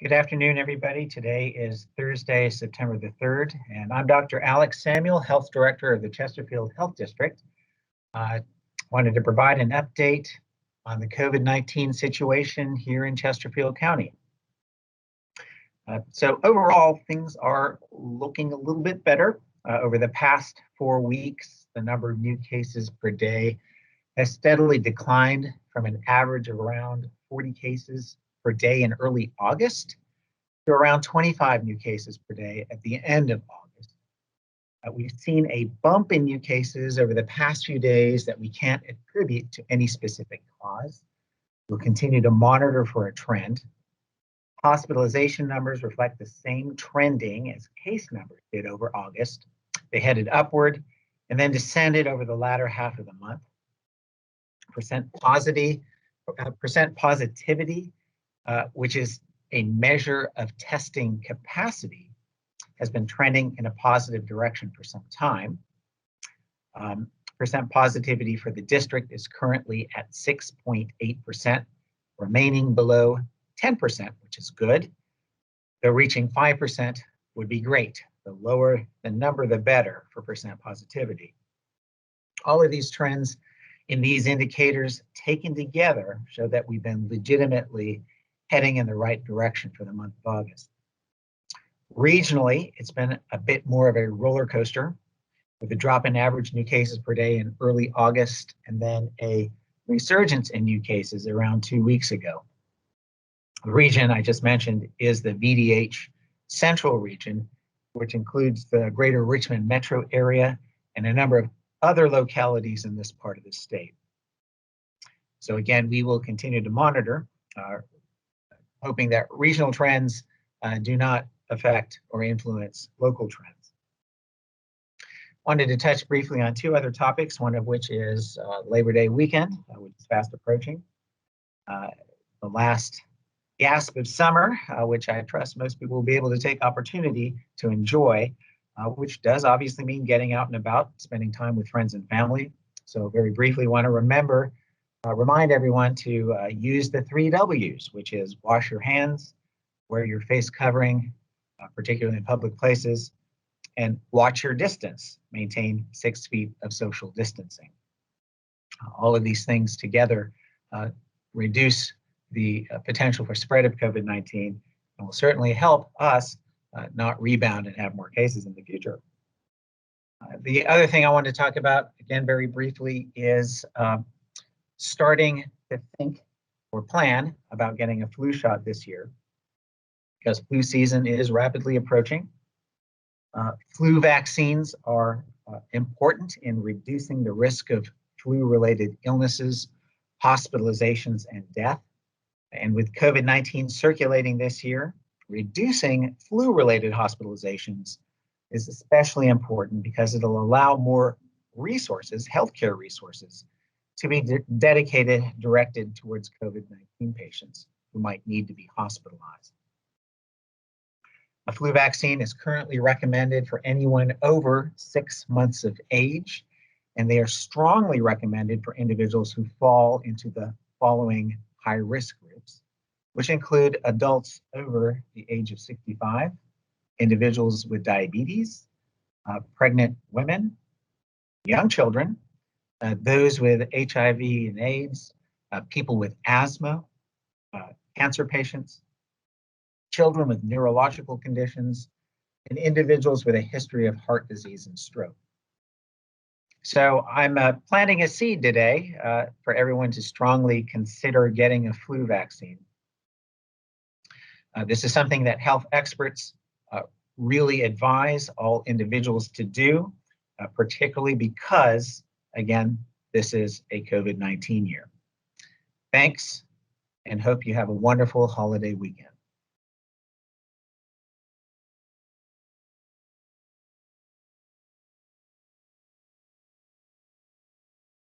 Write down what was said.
Good afternoon, everybody. Today is Thursday, September the 3rd, and I'm Dr. Alex Samuel, Health Director of the Chesterfield Health District. I wanted to provide an update on the COVID-19 situation here in Chesterfield County. So overall, things are looking a little bit better. Over the past 4 weeks, the number of new cases per day has steadily declined from an average of around 40 cases per day in early August to around 25 new cases per day at the end of August. We've seen a bump in new cases over the past few days that we can't attribute to any specific cause. We'll continue to monitor for a trend. Hospitalization numbers reflect the same trending as case numbers did over August. They headed upward and then descended over the latter half of the month. Percent positivity, which is a measure of testing capacity, has been trending in a positive direction for some time. Percent positivity for the district is currently at 6.8%, remaining below 10%, which is good. Though reaching 5% would be great. The lower the number, the better for percent positivity. All of these trends in these indicators taken together show that we've been legitimately heading in the right direction for the month of August. Regionally, it's been a bit more of a roller coaster, with a drop in average new cases per day in early August and then a resurgence in new cases around 2 weeks ago. The region I just mentioned is the VDH Central region, which includes the greater Richmond metro area and a number of other localities in this part of the state. So again, we will continue to monitor, hoping that regional trends do not affect or influence local trends. Wanted to touch briefly on 2 other topics, one of which is Labor Day weekend, which is fast approaching. The last gasp of summer, which I trust most people will be able to take opportunity to enjoy, which does obviously mean getting out and about, spending time with friends and family. So very briefly, want to remind everyone to use the 3 W's, which is wash your hands, wear your face covering, particularly in public places, and watch your distance, maintain 6 feet of social distancing. All of these things together reduce the potential for spread of COVID-19 and will certainly help us not rebound and have more cases in the future. The other thing I want to talk about, again, very briefly, is starting to think or plan about getting a flu shot this year, because flu season is rapidly approaching. Flu vaccines are important in reducing the risk of flu-related illnesses, hospitalizations, and death. And with COVID-19 circulating this year, reducing flu-related hospitalizations is especially important because it'll allow more resources, healthcare resources, to be directed towards COVID-19 patients who might need to be hospitalized. A flu vaccine is currently recommended for anyone over 6 months of age, and they are strongly recommended for individuals who fall into the following high-risk groups, which include adults over the age of 65, individuals with diabetes, pregnant women, young children, those with HIV and AIDS, people with asthma, cancer patients, children with neurological conditions, and individuals with a history of heart disease and stroke. So I'm planting a seed today for everyone to strongly consider getting a flu vaccine. This is something that health experts really advise all individuals to do, particularly because, again, this is a COVID-19 year. Thanks, and hope you have a wonderful holiday weekend.